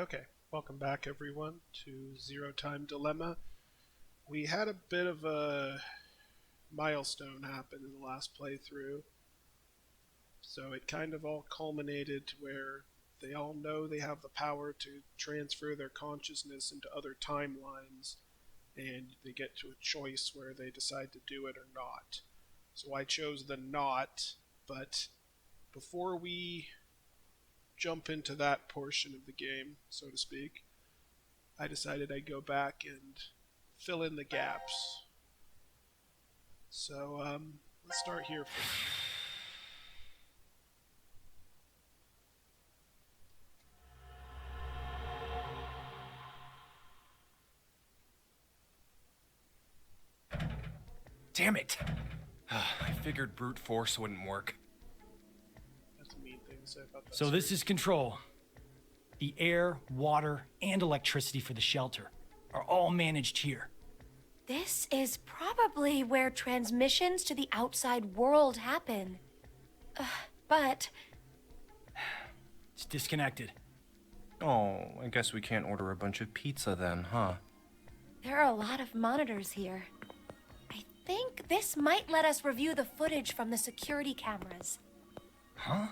Okay, welcome back everyone to Zero Time Dilemma. We had a bit of a milestone happen in the last playthrough, so it kind of all culminated to where they all know they have the power to transfer their consciousness into other timelines, and they get to a choice where they decide to do it or not. So I chose the not, but before we jump into that portion of the game, so to speak, I decided I'd go back and fill in the gaps. So let's start here first. Damn it! I figured brute force wouldn't work. That's a mean thing to say about that. So this is control. The air, water, and electricity for the shelter are all managed here. This is probably where transmissions to the outside world happen. But... It's disconnected. Oh, I guess we can't order a bunch of pizza then, huh? there are a lot of monitors here. I think this might let us review the footage from the security cameras. Huh?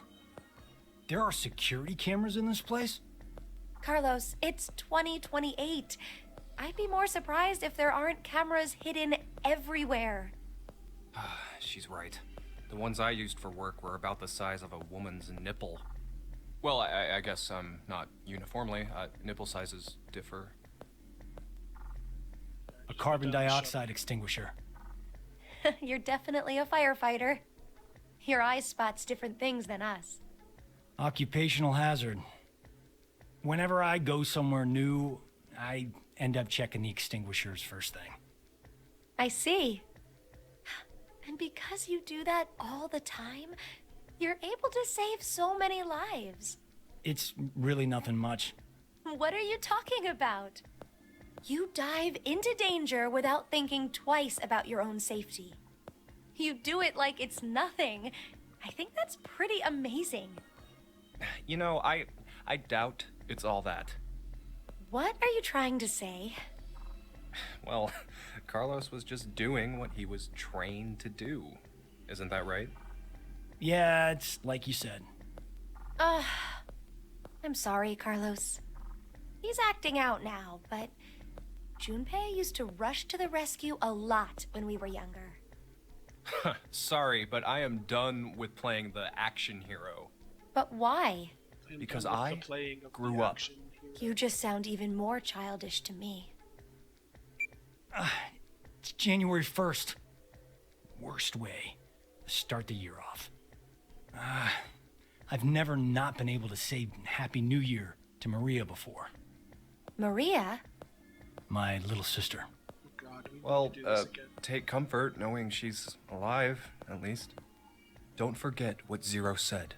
There are security cameras in this place? Carlos, it's 2028. I'd be more surprised if there aren't cameras hidden everywhere. She's right. The ones I used for work were about the size of a woman's nipple. Well, I guess not uniformly. Nipple sizes differ. A carbon dioxide extinguisher. You're definitely a firefighter. Your eye spots different things than us. Occupational hazard. Whenever I go somewhere new, I end up checking the extinguishers first thing. I see. And because you do that all the time, you're able to save so many lives. It's really nothing much. What are you talking about? You dive into danger without thinking twice about your own safety. You do it like it's nothing. I think that's pretty amazing. You know, I doubt it's all that. What are you trying to say? Well, Carlos was just doing what he was trained to do. Isn't that right? Yeah, it's like you said. I'm sorry, Carlos. He's acting out now, but Junpei used to rush to the rescue a lot when we were younger. Sorry, but I am done with playing the action hero. But why? Because I grew up. You just sound even more childish to me. It's January 1st. Worst way to start the year off. I've never not been able to say Happy New Year to Maria before. Maria? My little sister. Oh God, we Well, need to do this again. take comfort knowing she's alive, at least. Don't forget what Zero said.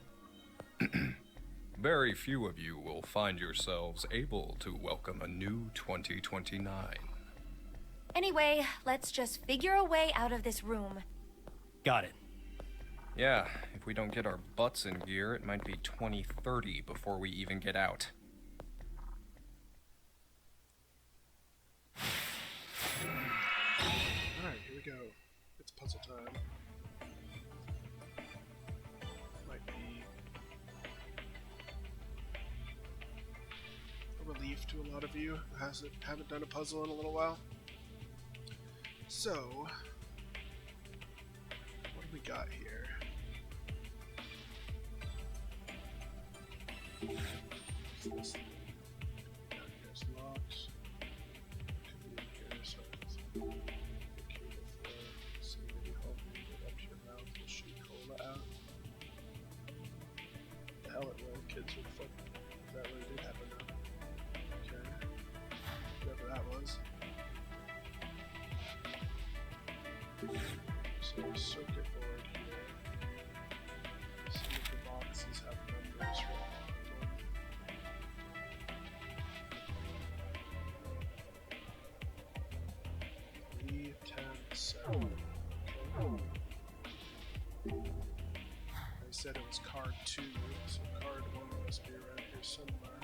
Very few of you will find yourselves able to welcome a new 2029. Anyway, let's just figure a way out of this room. Got it. Yeah, if we don't get our butts in gear, it might be 2030 before we even get out. Alright, here we go. It's puzzle time. Might be a relief to a lot of you who haven't done a puzzle in a little while. So, what do we got here? What's this thing? Down here's locked. Could be in here, so it's somebody help me get up to your mouth and shoot cola out. The hell it will, kids would fuck. That really did happen now. Okay. Whatever that was. So circuit board here. See if the boxes have numbers wrong. Three, 10, 7. Okay. I said it was card 2, so card 1 must be around here somewhere.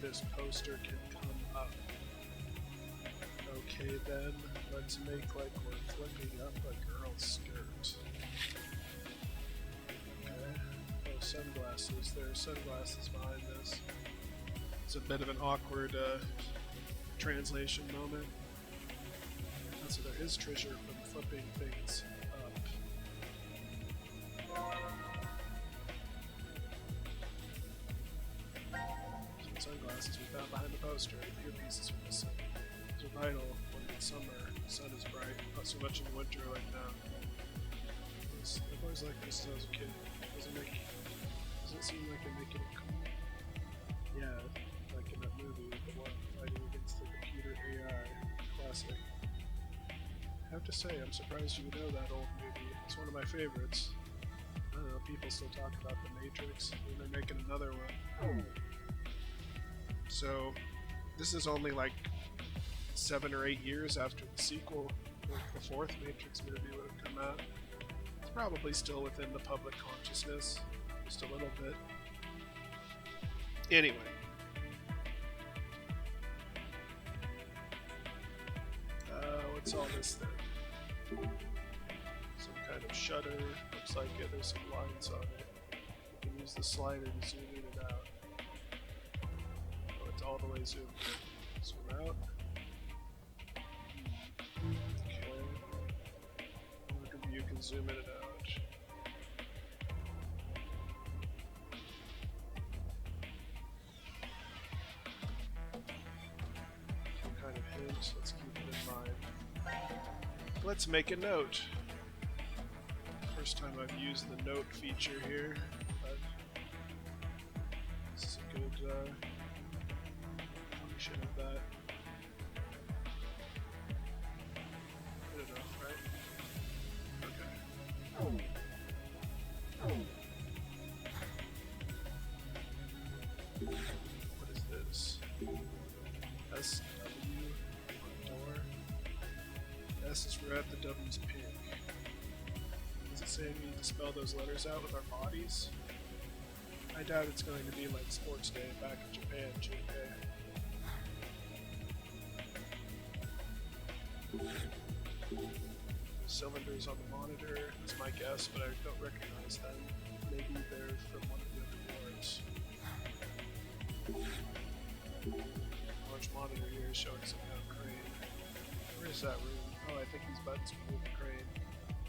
this poster can come up. Okay then, let's make like we're flipping up a girl's skirt. Okay. Oh, sunglasses. There are sunglasses behind this. It's a bit of an awkward translation moment. So there is treasure from flipping things up. Some sunglasses we found behind the poster. Earpieces are missing. These are vital when it's summer. The sun is bright. Not so much in the winter like now. I've always liked this as I was a kid. Doesn't seem like they're making it cool. Yeah, like in that movie, the one fighting against the computer AI. Classic. I have to say, I'm surprised you know that old movie. It's one of my favorites. I don't know, people still talk about The Matrix, and they're making another one. So, this is only like 7 or 8 years after the sequel. The fourth Matrix movie would have come out. It's probably still within the public consciousness, just a little bit. Anyway. What's all this then? Some kind of shutter. Looks like it. There's some lines on it. You can use the slider to zoom in and out. Oh, it's all the way zoomed in. Zoom out. Okay. I wonder if you can zoom in and out. Some kind of hint. Let's keep it in mind. Let's make a note. First time I've used the note feature here, but this is a good function of that. Good enough, right? Okay. What is this? SW on door. S is red, the W's pink. Does it say we need to spell those letters out with our bodies? I doubt it's going to be like Sports Day back in Japan, JK. Cylinders on the monitor is my guess, but I don't recognize them. Maybe they're from one of the other boards. Large monitor here is showing some kind of crane. Where is that room? Oh, I think these buttons will move the crane.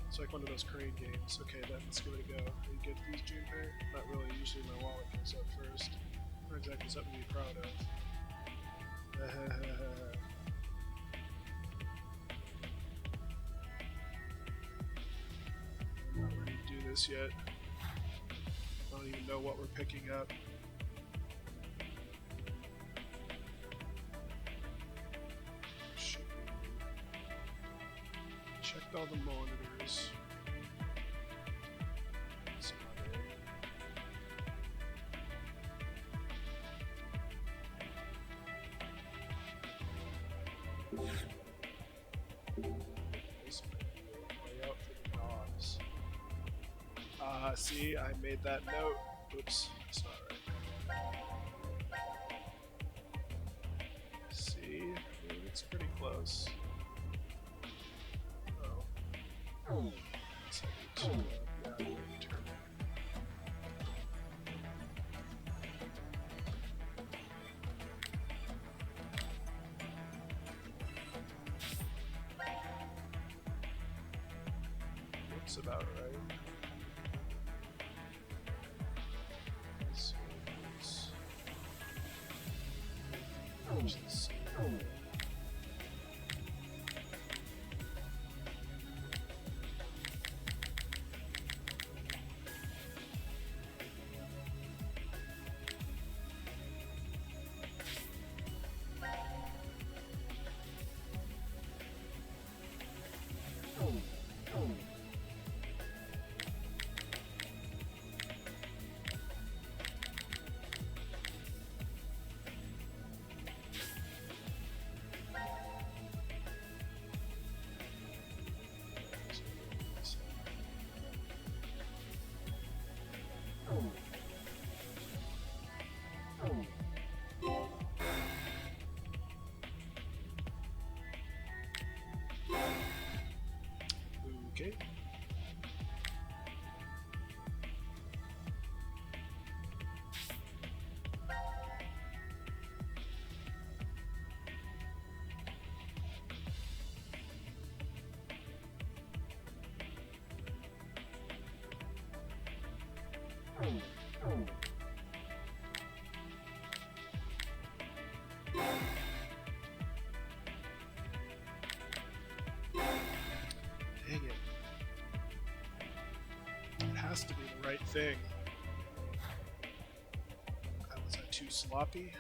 It's like one of those crane games. Okay, then let's give it a go. Are you good at these, Juniper? Not really. Usually my wallet goes up first. Not exactly something to be proud of. I'm not ready to do this yet. I don't even know what we're picking up. Checked all the monitors. Layout for the knobs. See, I made that note. Oops, that's not right. See, it's pretty close. Oh. So I need to, turn it. Looks about right. Let's see. right thing. Was I too sloppy?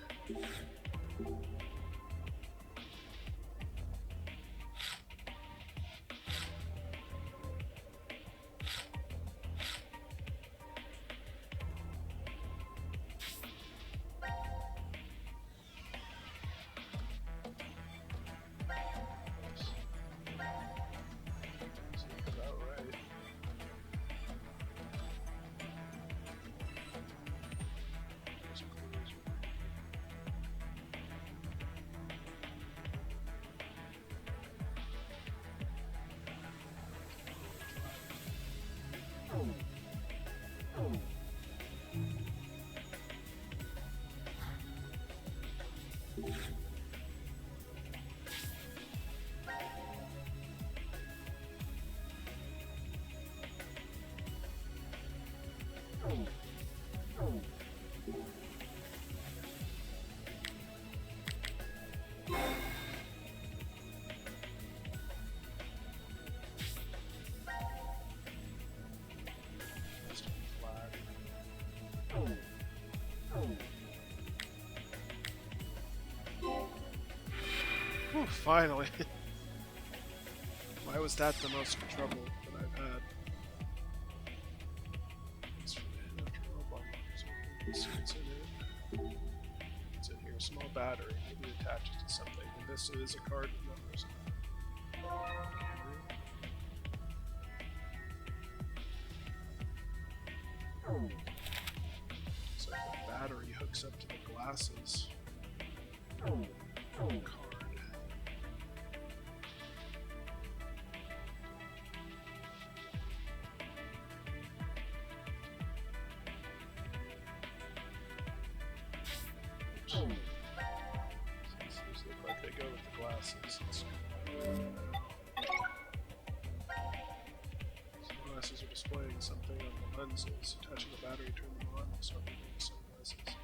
Whew, finally. Why was that the most trouble that I've had? It's in here. Small battery. Maybe attached to something. And this is a card with numbers. So the battery hooks up to the glasses. Card. These look like they go with the glasses. Some glasses are displaying something on the lenses. Touching the battery, turn them on, so I'm using sunglasses.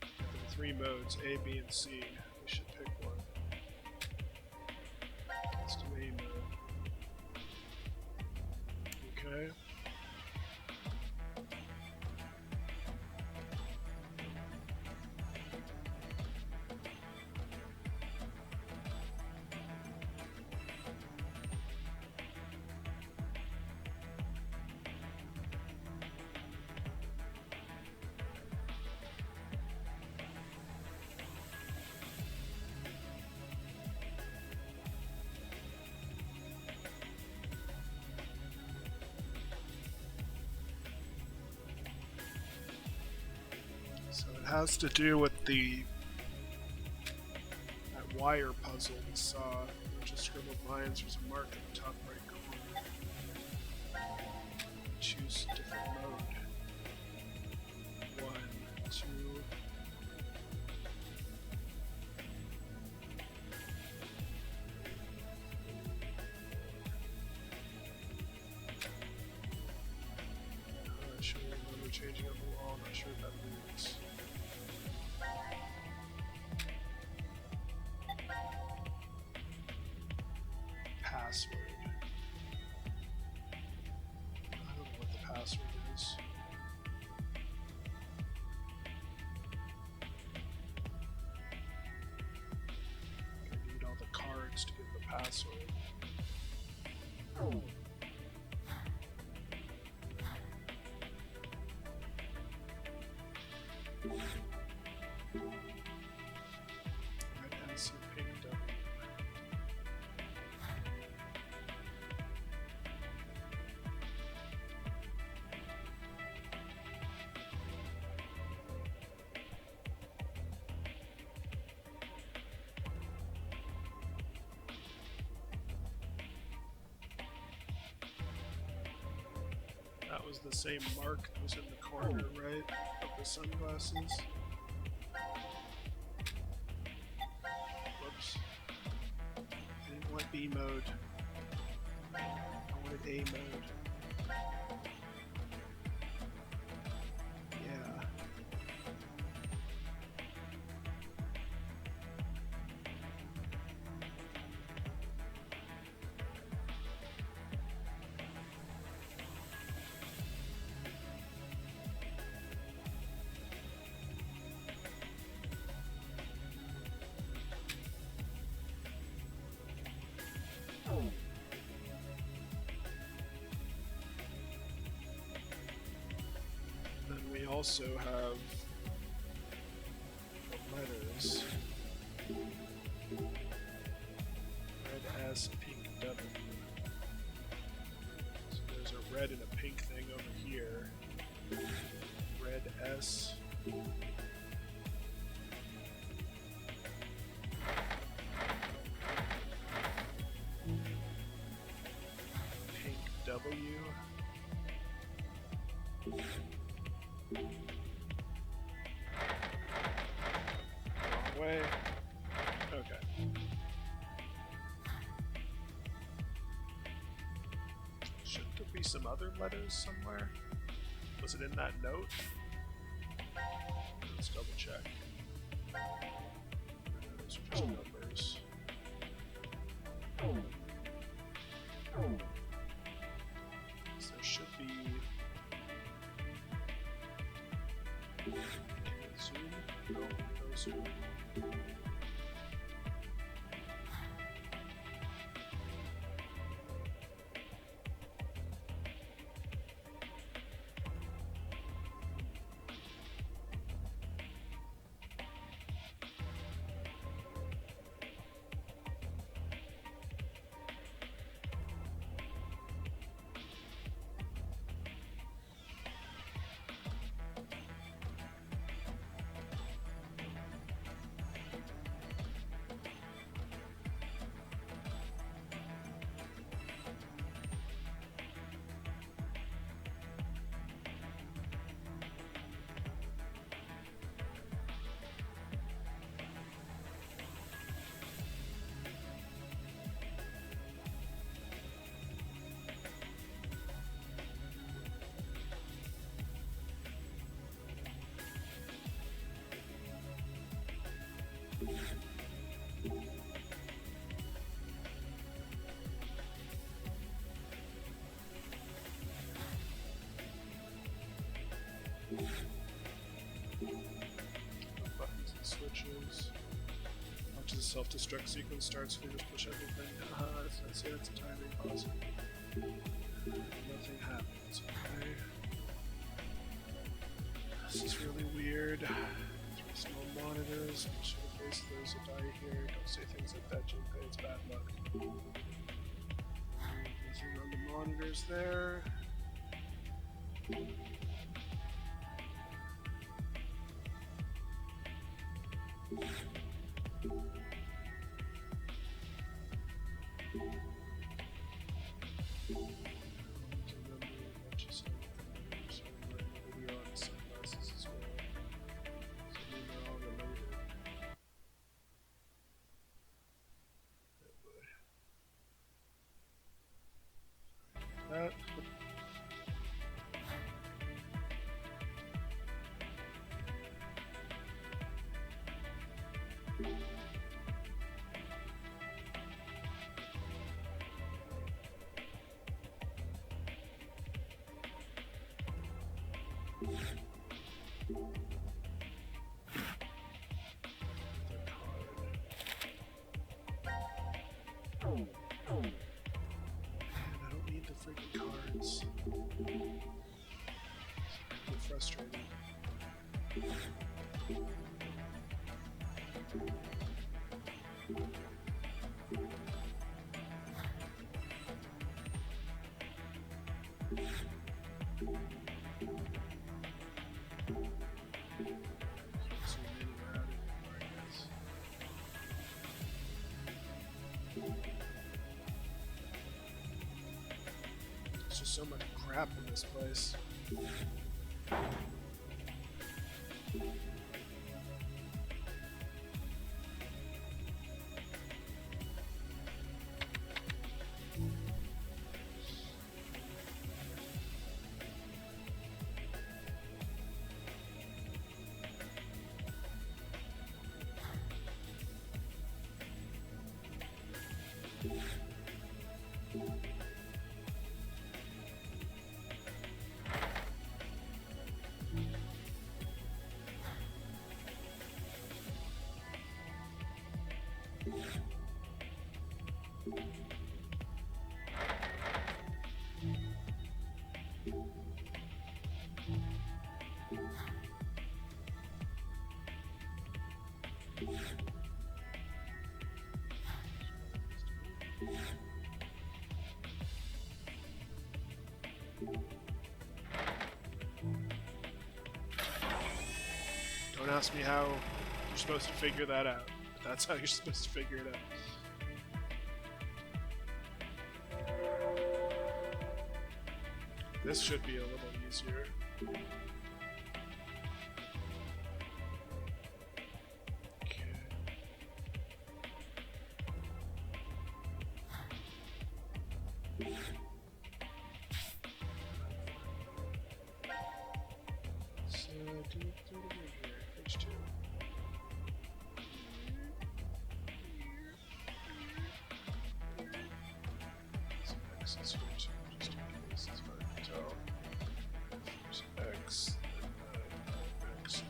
There are 3 modes, A, B, and C. We should pick one. Let's do A mode. Okay. So it has to do with that wire puzzle we saw. Just scribbled lines. There's a mark in the top right corner. Choose different mode. 1, 2. Not sure. Remember changing up the wall. Not sure what that means. Password. I don't know what the password is. I need all the cards to give the password. Red S and pink W. That was the same mark that was in the corner, right? Of the sunglasses. Whoops. I didn't want B mode. I wanted A mode. Yeah. also have letters. Red S, pink W. So there's a red and a pink thing over here. Red S. Pink W. Wrong way. Okay. Shouldn't there be some other letters somewhere? Was it in that note? Let's double check. Those are just numbers. So there should be. Can I zoom? No, no zoom. Buttons and switches. Watch the self-destruct sequence starts, fingers push everything. See, that's a timing pause. Nothing happens, okay? This is really weird. Three small monitors. Make sure the face of those who die here. Don't say things like that, Junpei. It's bad luck. Nothing on the monitors there. That. I don't need the freaking cards. It's really frustrating. Zoom anywhere out anymore, I guess. There's just so much crap in this place. Don't ask me how you're supposed to figure that out, but that's how you're supposed to figure it out. This should be a little easier. Okay. So, do it here. Page 2. So X is here too, just in case it's hard to tell. There's X, and X.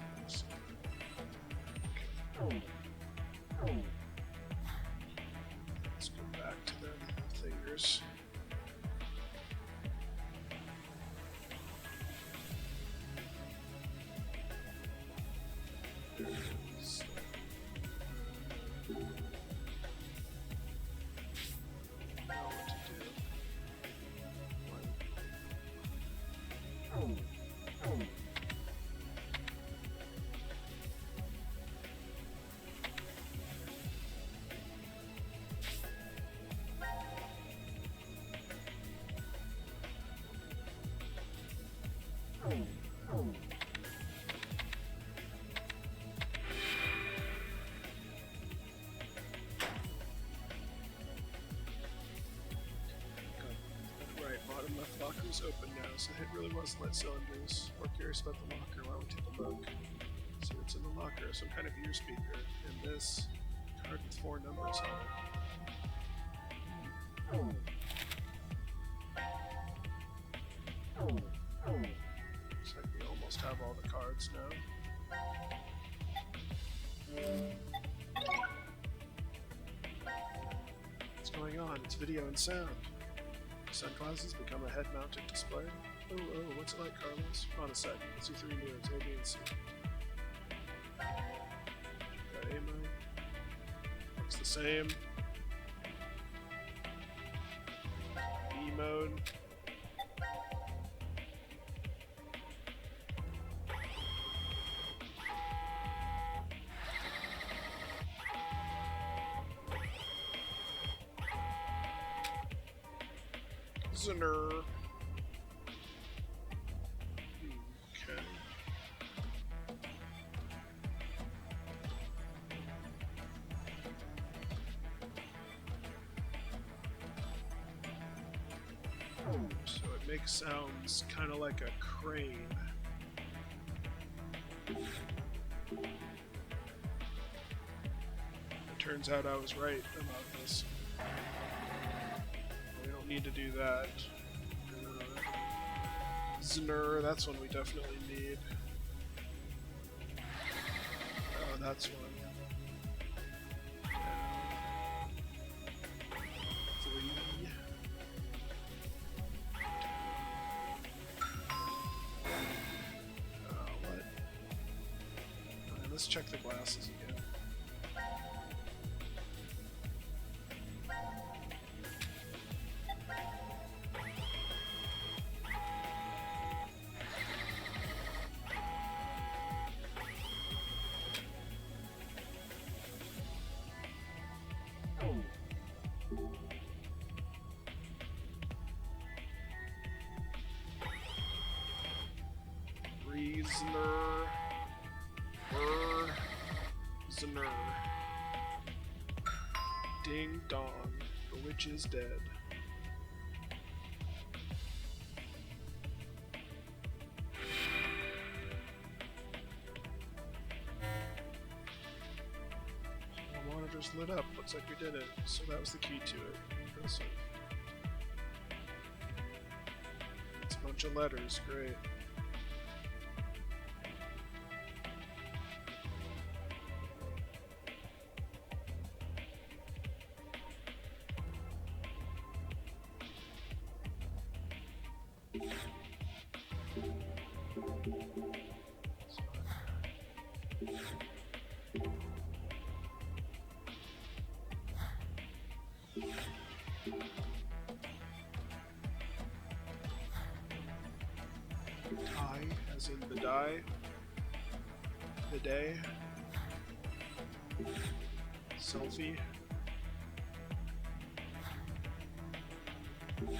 Okay. Let's go back to them fingers. There it is. Know what to do. Right, bottom left locker is open now, so the hit really was lead cylinders. More curious about the locker, why don't we take a look? See what's in the locker, some kind of ear speaker, and this card with 4 numbers on it. Looks like we almost have all the cards now. What's going on? It's video and sound. Sunglasses become a head-mounted display. Oh, what's it like, Carlos? Hold on a sec. Let's do 3 moves, A, B, and C. Got A mode. Looks the same. B mode. Zinner. Okay. So it makes sounds kind of like a crane. It turns out I was right about this. We don't need to do that. Znur, that's one we definitely need. Oh, that's one. 3. What? Alright, let's check the glasses again. Reasoner. Znur. Ding dong. The witch is dead. The monitor's lit up. Looks like we did it. So that was the key to it. Impressive. It's a bunch of letters. Great. die. Bidet. Selfie. Well,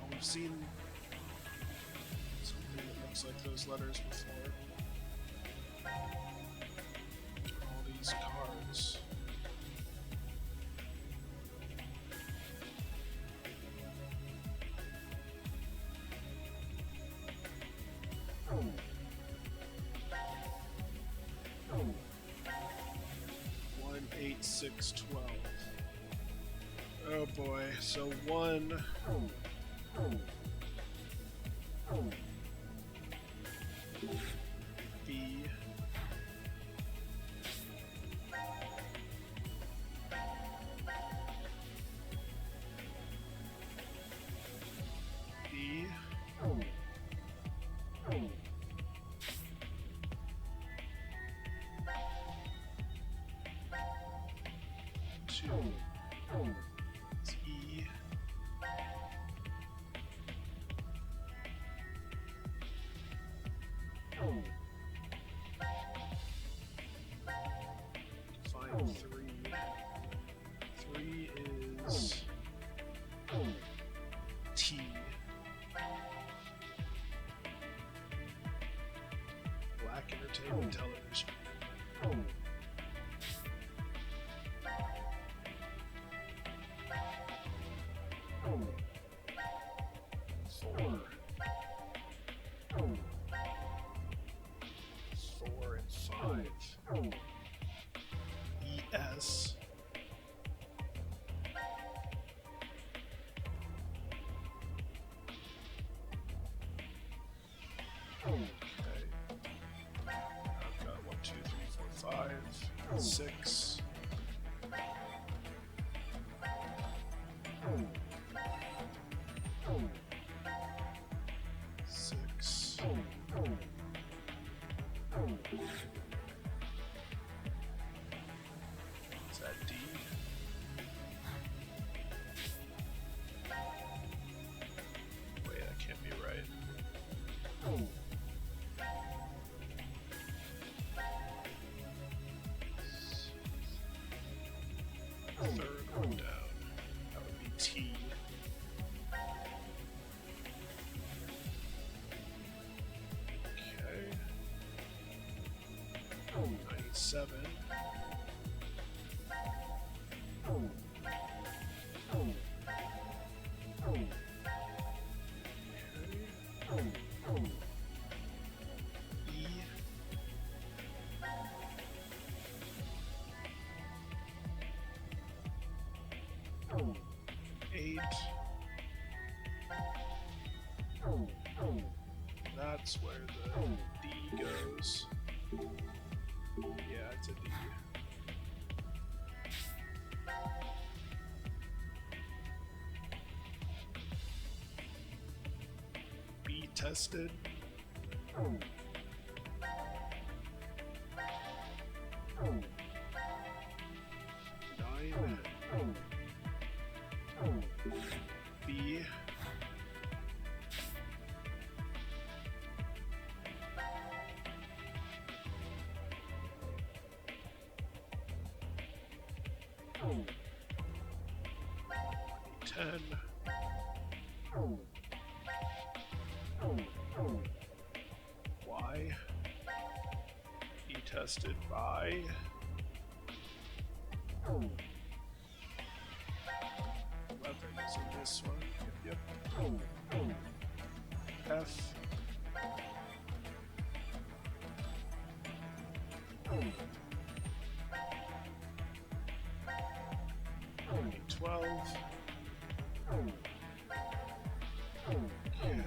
we've seen something that looks like those letters before. All these cards. One, 8, 6, 12. Oh boy, so 1. B. B. 2. It's E. 3. 3 is T. Black Entertainment Television. 4. 4 and 5. ES. Okay. I've got 1, 2, 3, 4, 5, 6. 6. Is that D? Wait, that can't be right. Third one down. That would be T. Okay. 97. E. 8. That's where the D goes. Yeah, it's a D. B tested. 9. B. 10. Y. Be tested by 11 is in this one. Yep. F. Maybe 12. Okay.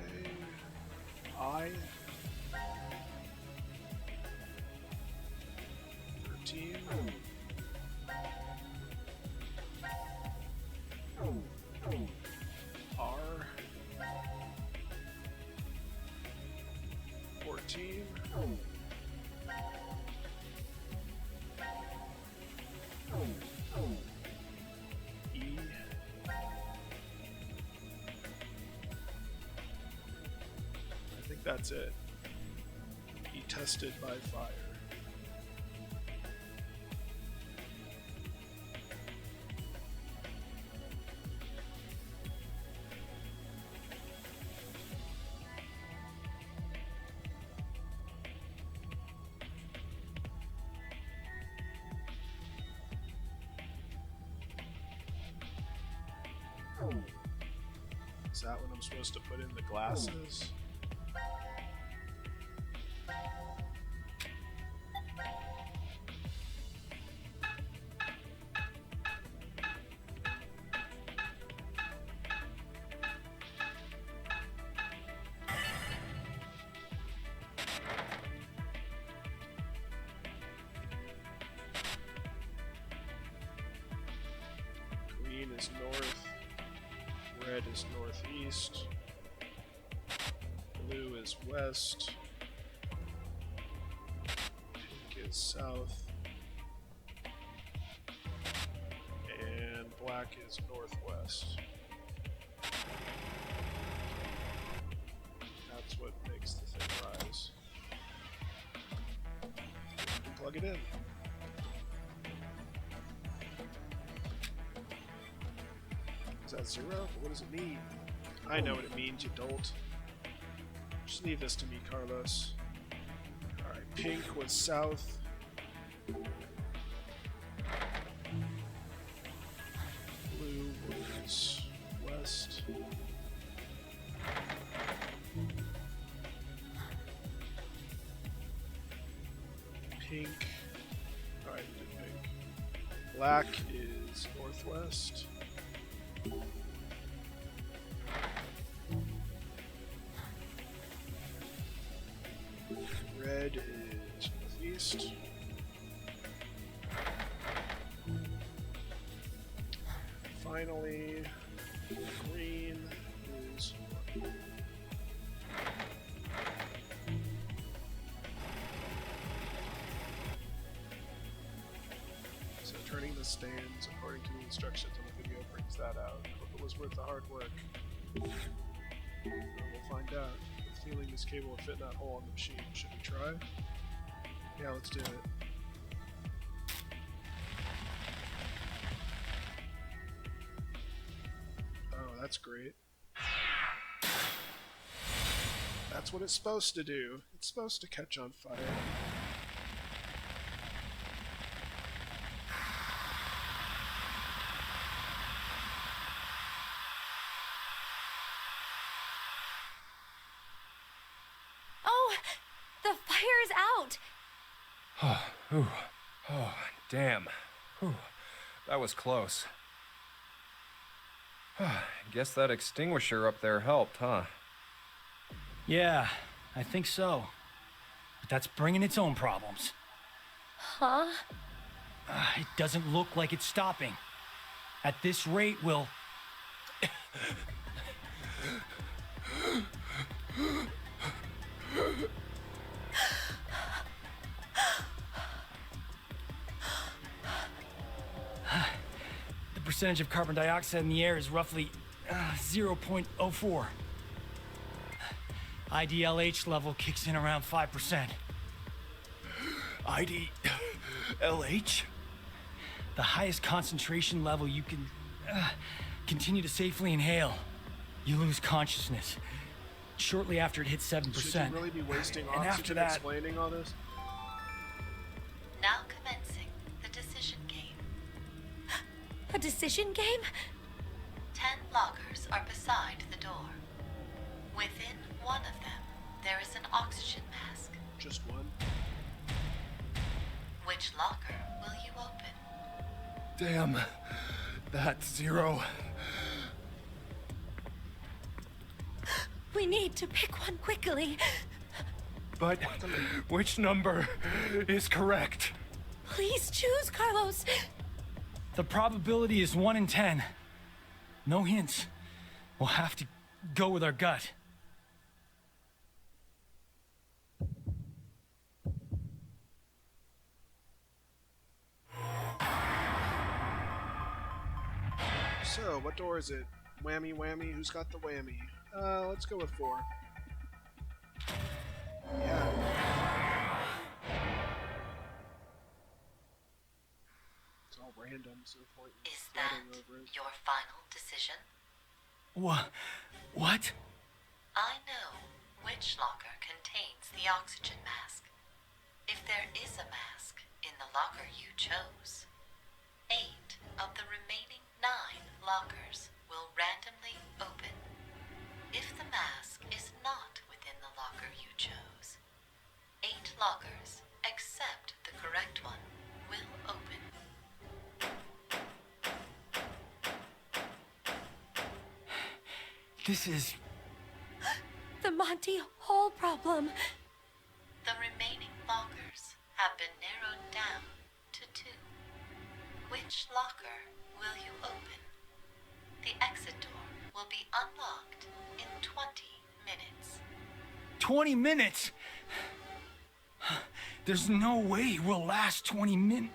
I. 13. R. 14. E. 15. That's it. Be tested by fire. Is that when I'm supposed to put in the glasses? Green is north. Red is northeast. Blue is west. Pink is south. And black is northwest. That's what makes the thing rise. Plug it in. Is that 0? What does it mean? I know what it means, you dolt. Just leave this to me, Carlos. Alright, pink was south. Blue was west. Pink. Alright, we did pink. Black is northwest. Red is northeast. Finally, green is north. So turning the stands according to the instructions on the video brings that out. Hope it was worth the hard work. We'll find out. The feeling this cable will fit in that hole on the machine. Should we try? Yeah, let's do it. Oh, that's great. That's what it's supposed to do. It's supposed to catch on fire. Oh, the fire is out. Ooh. Oh, damn. Ooh. That was close. Guess that extinguisher up there helped, huh? Yeah, I think so. But that's bringing its own problems. Huh? It doesn't look like it's stopping. At this rate, we'll... The percentage of carbon dioxide in the air is roughly 0.04. IDLH level kicks in around 5%. IDLH? The highest concentration level you can continue to safely inhale. You lose consciousness shortly after it hits 7%. Should you really be wasting And after oxygen that... explaining all this? Now commencing the decision game. A decision game? 10 lockers are beside the door. Within one of them, there is an oxygen mask. Just one? Which locker will you open? Damn. That's 0. We need to pick one quickly. But which number is correct? Please choose, Carlos. The probability is 1 in 10. No hints. We'll have to go with our gut. So, what door is it? Whammy whammy, who's got the whammy? Let's go with 4. Yeah. It's all random, so no point in Is that fretting over it. your final decision? What? I know which locker contains the oxygen mask. If there is a mask in the locker you chose, 8 of the remaining 9 lockers will randomly open. If the mask is not within the locker you chose, 8 lockers, except the correct one, will open. This is... The Monty Hall problem. The remaining lockers have been narrowed down to 2. Which locker will you open? The exit door will be unlocked in 20 minutes. 20 minutes? There's no way we'll last 20 minutes.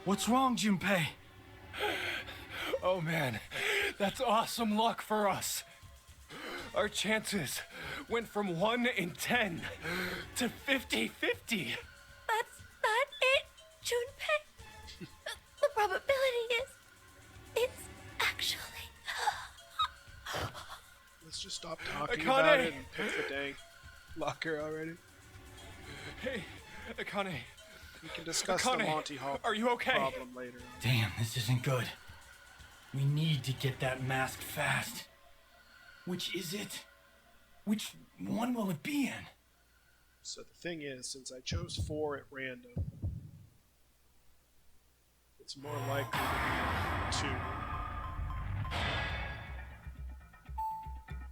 What's wrong, Junpei? Oh man, that's awesome luck for us. Our chances went from 1 in 10 to 50-50. That's not it, Junpei. The probability is... It's actually... Let's just stop talking Akane! about it and pick the dang locker already. Hey, Akane, We can discuss the Akane, Monty Hall are you okay? problem later. Damn, this isn't good. We need to get that mask fast. Which is it? Which one will it be in? So the thing is, since I chose 4 at random, it's more likely to be 2.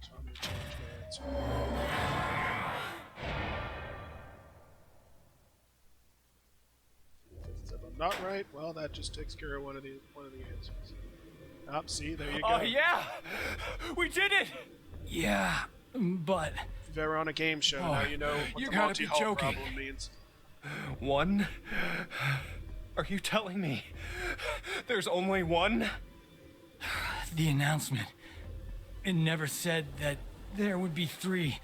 So I'm gonna change my answer. If I'm not right, well, that just takes care of one of the answers. See, there you go. Oh yeah, we did it. Yeah, but... If you're ever on a game show, now you know what you the gotta Monty be Hall joking. problem means. 1? Are you telling me there's only 1? The announcement. It never said that there would be 3.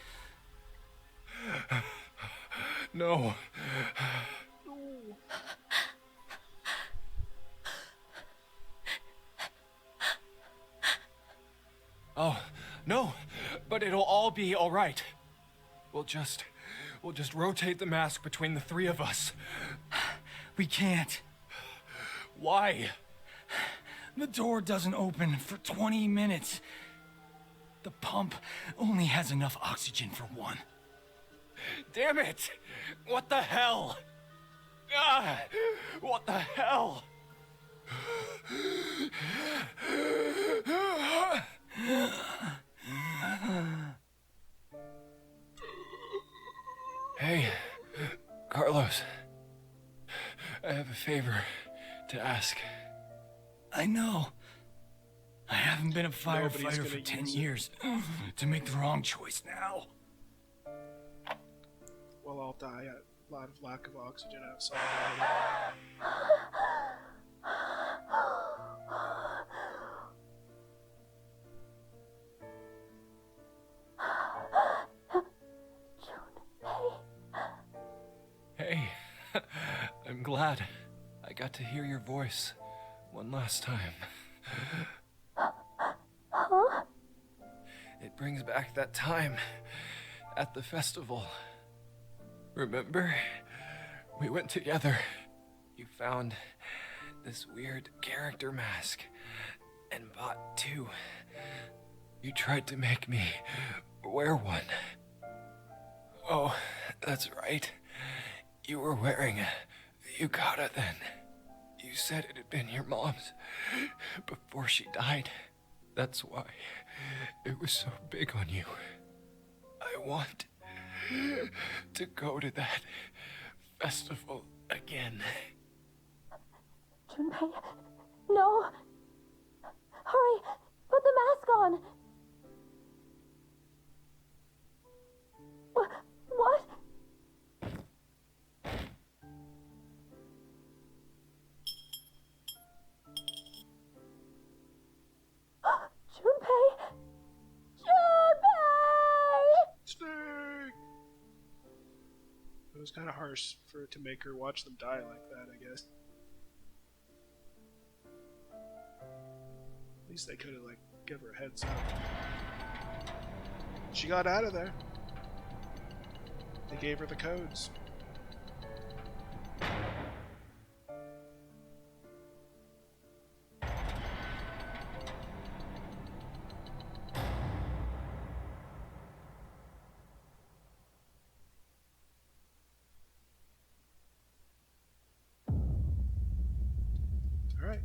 No. Oh, no, but it'll all be all right. We'll just rotate the mask between the 3 of us. We can't. Why? The door doesn't open for 20 minutes. The pump only has enough oxygen for 1. Damn it! What the hell? Ah, what the hell? Hey, Carlos. I have a favor to ask. I know. I haven't been a Nobody's firefighter gonna for 10 use it. years. To make the wrong choice now. Well, I'll die a lot of lack of oxygen outside. Hey, I'm glad I got to hear your voice one last time. It brings back that time at the festival. Remember? We went together. You found this weird character mask and bought 2. You tried to make me wear one. Oh, that's right. You were wearing a yukata then. You said it had been your mom's before she died. That's why it was so big on you. I want to go to that festival again. Junpei, no! Hurry! Put the mask on! What? harsh for it to make her watch them die like that, I guess. At least they could have, like, give her a heads up. She got out of there. They gave her the codes. Alright.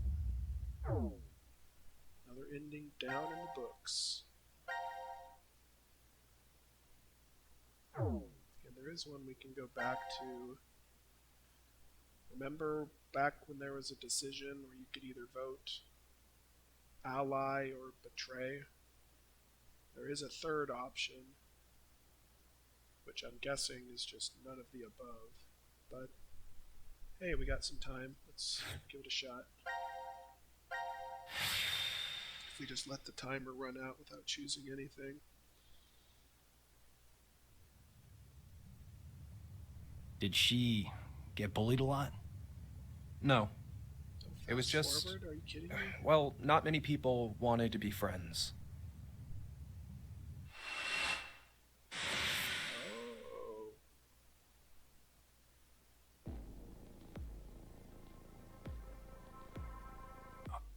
Another ending down in the books. And there is one we can go back to. Remember back when there was a decision where you could either vote ally or betray? There is a third option, which I'm guessing is just none of the above. But hey, we got some time. Let's give it a shot. If we just let the timer run out without choosing anything. Did she get bullied a lot? No. So It was fast just- forward? Are you kidding me? Well, not many people wanted to be friends.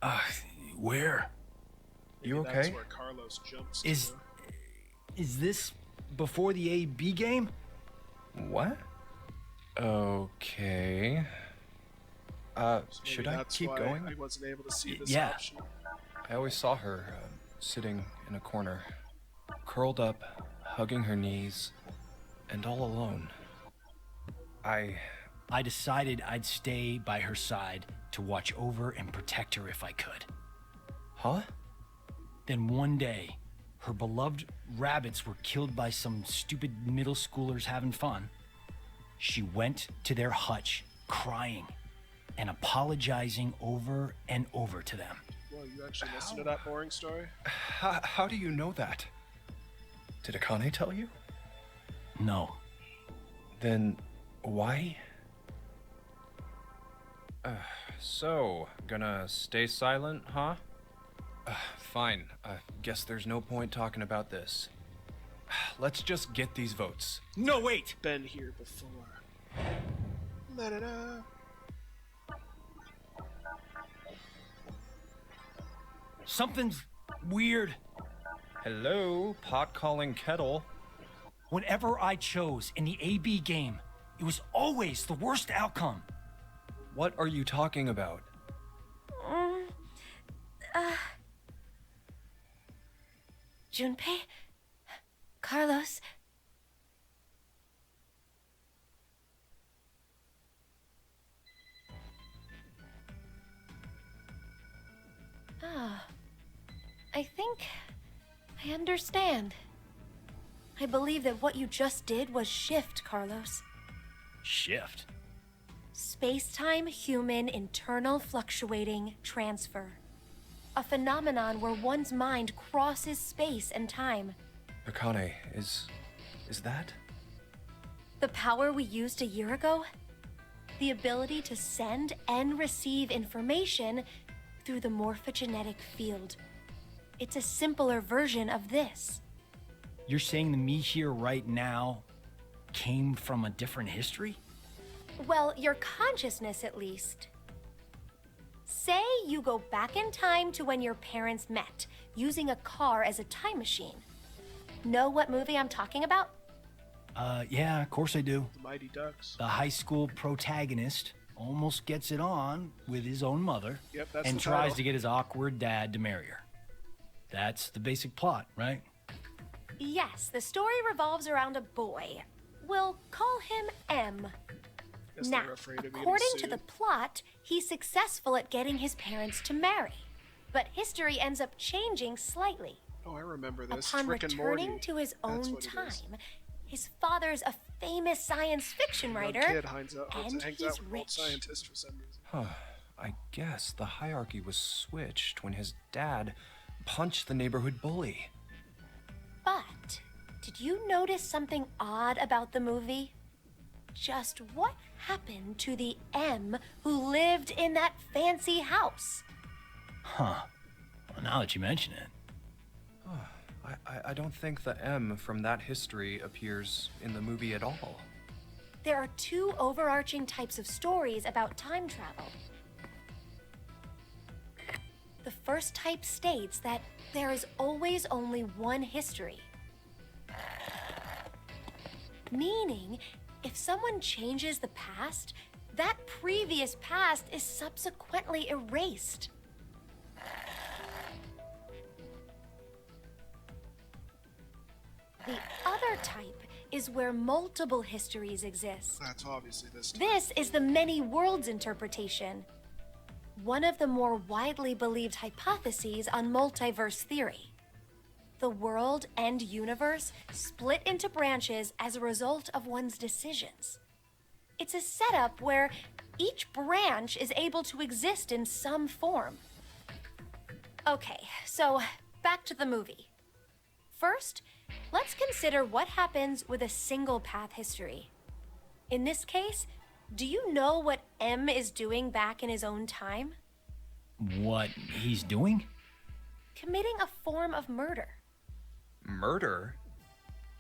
Oh. Where? Maybe You that's okay? where Carlos jumps Is to. is this before the A-B game? What? Okay. So Should maybe I that's keep why going? I wasn't able to see this Yeah. option. I always saw her sitting in a corner, curled up, hugging her knees, and all alone. I decided I'd stay by her side to watch over and protect her if I could. Huh? Then one day, her beloved rabbits were killed by some stupid middle schoolers having fun. She went to their hutch crying and apologizing over and over to them. Well, you actually listened to that boring story? How do you know that? Did Akane tell you? No. Then why? So, gonna stay silent, huh? Fine. Guess there's no point talking about this. Let's just get these votes. No, wait! Been here before. Da-da-da. Something's weird. Hello, pot calling kettle. Whenever I chose in the A-B game, it was always the worst outcome. What are you talking about? Junpei? Carlos? Ah. I think I understand. I believe that what you just did was shift, Carlos. Shift? Space-time human internal fluctuating transfer. A phenomenon where one's mind crosses space and time. Akane, is that? The power we used a year ago? The ability to send and receive information through the morphogenetic field. It's a simpler version of this. You're saying the me here right now came from a different history? Well, your consciousness at least. Say you go back in time to when your parents met, using a car as a time machine. Know what movie I'm talking about? Yeah, of course I do. The Mighty Ducks. The high school protagonist almost gets it on with his own mother Yep, that's and the tries title. to get his awkward dad to marry her. That's the basic plot, right? Yes, the story revolves around a boy. We'll call him M. Guess Now, they're afraid of getting according to sued. the plot, he's successful at getting his parents to marry. But history ends up changing slightly. Oh, I remember this. Upon Rick and returning Morty. to his That's own what it is. time, his father's a famous science fiction Young writer, kid hangs out, and hangs he's out with an old rich. scientist for some reason. Huh. I guess the hierarchy was switched when his dad punched the neighborhood bully. But did you notice something odd about the movie? just what happened to the M who lived in that fancy house? Huh. Well, now that you mention it. I don't think the M from that history appears in the movie at all. There are two overarching types of stories about time travel. The first type states that there is always only one history. Meaning, if someone changes the past, that previous past is subsequently erased. The other type is where multiple histories exist. That's obviously this time. This is the many worlds interpretation, one of the more widely believed hypotheses on multiverse theory. The world and universe split into branches as a result of one's decisions. It's a setup where each branch is able to exist in some form. Okay, so back to the movie. First, let's consider what happens with a single path history. In this case, do you know what M is doing back in his own time? What he's doing? Committing a form of murder. Murder?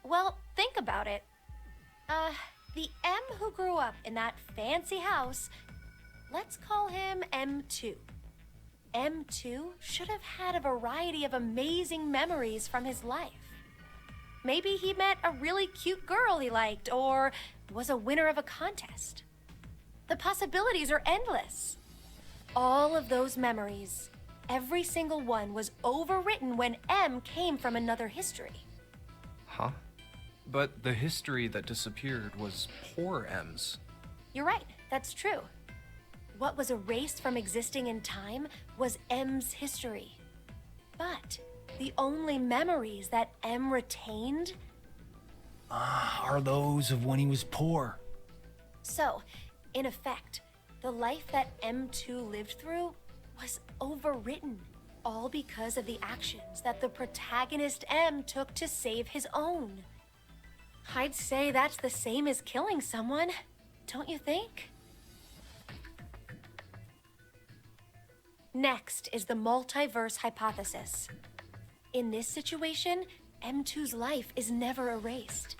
Well, think about it. The M who grew up in that fancy house, let's call him M2. M2 should have had a variety of amazing memories from his life. Maybe he met a really cute girl he liked, or was a winner of a contest. The possibilities are endless. All of those memories, every single one was overwritten when M came from another history. Huh? But the history that disappeared was poor M's. You're right, that's true. What was erased from existing in time was M's history. But the only memories that M retained Are those of when he was poor. So, in effect, the life that M2 lived through was overwritten, all because of the actions that the protagonist M took to save his own. I'd say that's the same as killing someone, don't you think? Next is the multiverse hypothesis. In this situation, M2's life is never erased.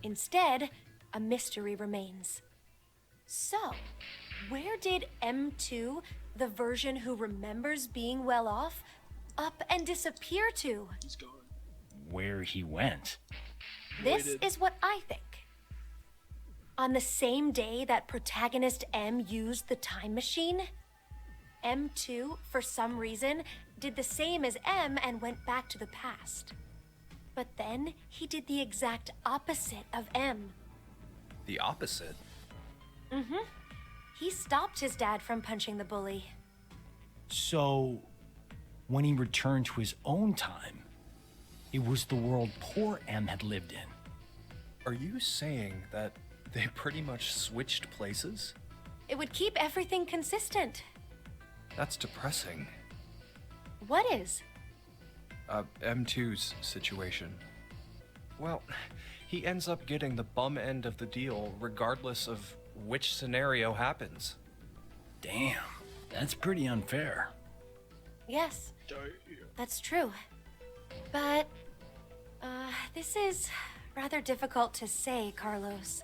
Instead, a mystery remains. So, where did M2, the version who remembers being well off, up and disappear to? He's gone. Where he went. This Voided. is what I think. On the same day that protagonist M used the time machine, M2, for some reason, did the same as M and went back to the past. But then he did the exact opposite of M. The opposite? He stopped his dad from punching the bully. So, when he returned to his own time, it was the world poor M had lived in. Are you saying that they pretty much switched places? It would keep everything consistent. That's depressing. What is? M2's situation. Well, he ends up getting the bum end of the deal regardless of which scenario happens. Damn, that's pretty unfair. Yes, Yeah. that's true. But, this is rather difficult to say, Carlos.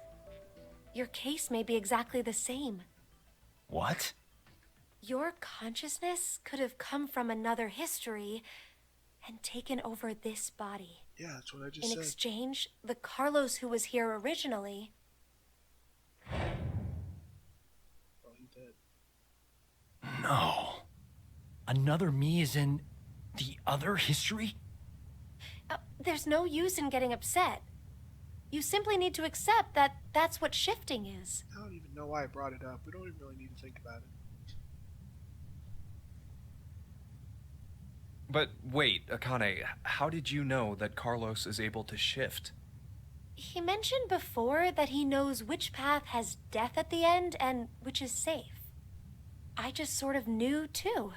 Your case may be exactly the same. What? Your consciousness could have come from another history and taken over this body. Yeah, that's what I just In said. exchange, the Carlos who was here originally, Oh, he did. No. Another me is in the other history? there's no use in getting upset. You simply need to accept that that's what shifting is. I don't even know why I brought it up. We don't even really need to think about it. But wait, Akane, how did you know that Carlos is able to shift? He mentioned before that he knows which path has death at the end and which is safe. I just sort of knew too.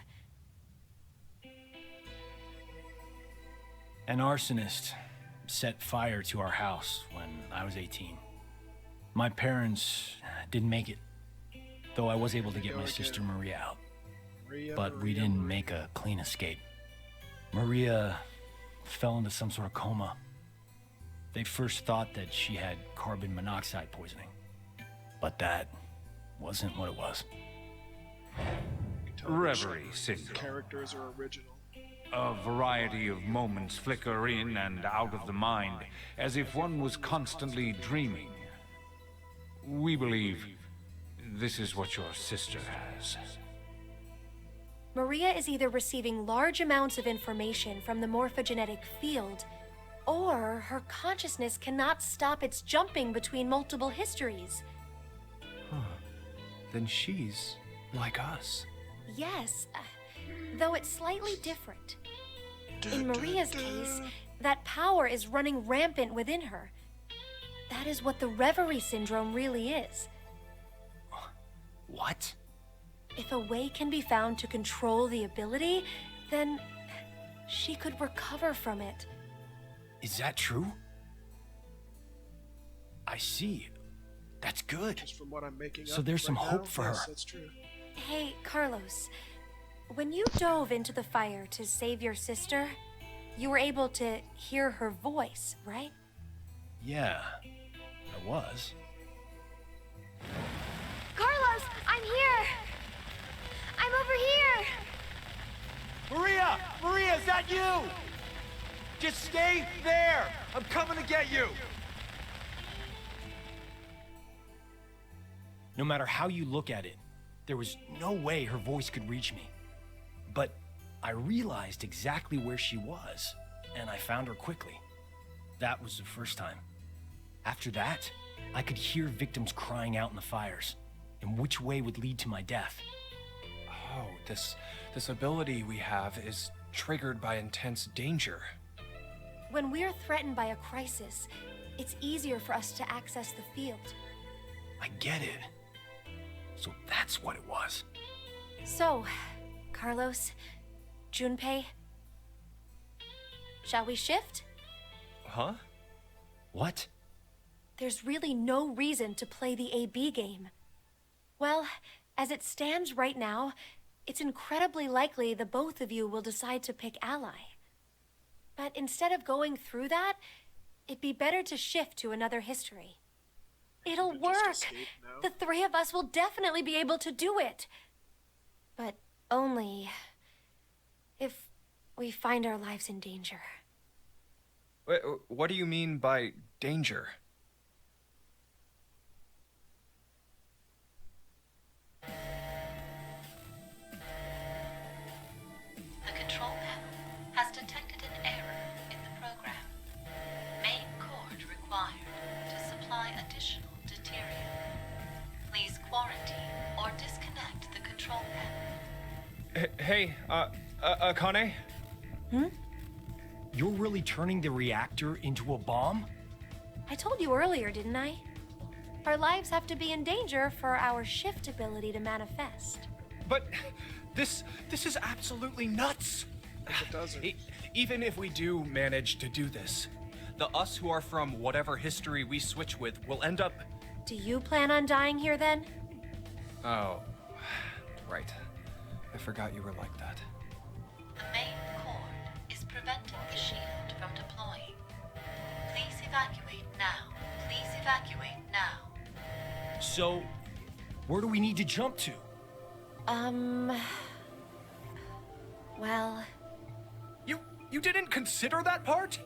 An arsonist set fire to our house when I was 18. My parents didn't make it, though I was able to get Go my again. sister Maria out. Maria, But we Maria, didn't Maria. make a clean escape. Maria fell into some sort of coma. They first thought that she had carbon monoxide poisoning, but that wasn't what it was. Tell me Reverie the syndrome. characters are original. A variety of moments flicker in and out of the mind, as if one was constantly dreaming. We believe this is what your sister has. Maria is either receiving large amounts of information from the morphogenetic field, or her consciousness cannot stop its jumping between multiple histories. Then she's like us. Yes, though it's slightly different. In Maria's case, that power is running rampant within her. That is what the reverie syndrome really is. What? If a way can be found to control the ability, then she could recover from it. Is that true? I see. That's good. Just from what I'm making So up there's some right hope now, for yes, her. That's true. Hey, Carlos, when you dove into the fire to save your sister, you were able to hear her voice, right? Yeah, I was. Carlos, I'm here! I'm over here! Maria! Maria, is that you? Just stay there! I'm coming to get you! No matter how you look at it, there was no way her voice could reach me. But I realized exactly where she was, and I found her quickly. That was the first time. After that, I could hear victims crying out in the fires, and which way would lead to my death. Oh, this ability we have is triggered by intense danger. When we're threatened by a crisis, it's easier for us to access the field. I get it. So that's what it was. So, Carlos, Junpei, shall we shift? Huh? What? There's really no reason to play the AB game. Well, as it stands right now, it's incredibly likely the both of you will decide to pick ally. But instead of going through that, it'd be better to shift to another history. It'll Just work! escape now. The three of us will definitely be able to do it. But only if we find our lives in danger. Wait, what do you mean by danger? The control panel has detected an error in the program. Main cord required to supply additional deuterium. Please quarantine or disconnect the control panel. Hey, Akane? You're really turning the reactor into a bomb? I told you earlier, didn't I? Our lives have to be in danger for our shift ability to manifest. But this is absolutely nuts. If it doesn't. Even if we do manage to do this, the us who are from whatever history we switch with will end up... Do you plan on dying here then? Oh, right. I forgot you were like that. The main cord is preventing the shield from deploying. Please evacuate now. Please evacuate now. So, where do we need to jump to? Well, You didn't consider that part?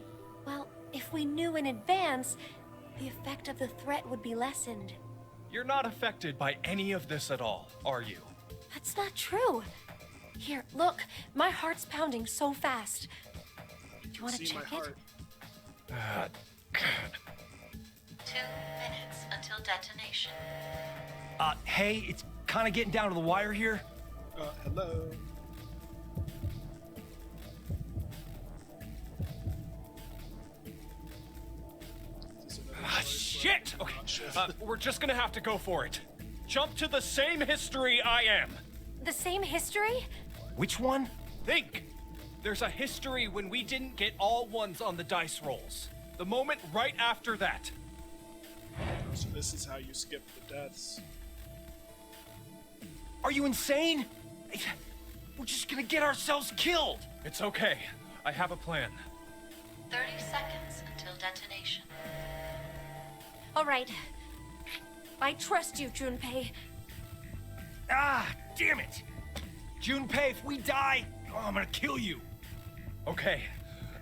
well, if we knew in advance, the effect of the threat would be lessened. You're not affected by any of this at all, are you? That's not true. Here, look, my heart's pounding so fast. Do you want to See my check it? heart. 2 minutes until detonation. Hey, it's kind of getting down to the wire here. Hello. Is this another voice? Shit! Okay, we're just gonna have to go for it. Jump to the same history I am. The same history? Which one? Think! There's a history when we didn't get all ones on the dice rolls. The moment right after that. So this is how you skip the deaths. Are you insane? We're just gonna get ourselves killed! It's okay. I have a plan. 30 seconds until detonation. All right. I trust you, Junpei. Ah, damn it! Junpei, if we die, I'm gonna kill you! Okay,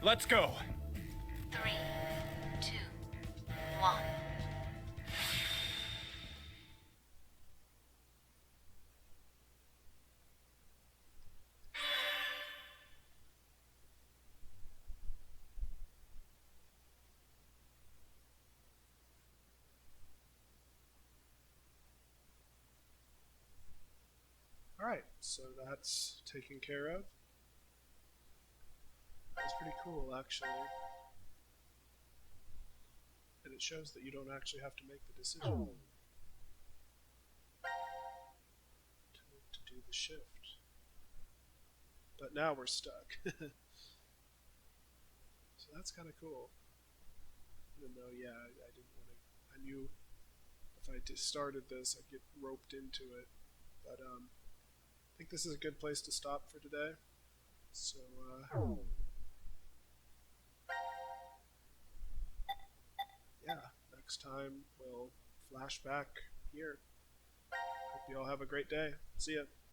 let's go. 3, 2, 1. Alright, so that's taken care of. That's pretty cool, actually. And it shows that you don't actually have to make the decision to do the shift. But now we're stuck. So that's kind of cool. Even though, yeah, I didn't want to. I knew if I just started this, I'd get roped into it. But I think this is a good place to stop for today. So, yeah, next time we'll flash back here. Hope you all have a great day. See ya.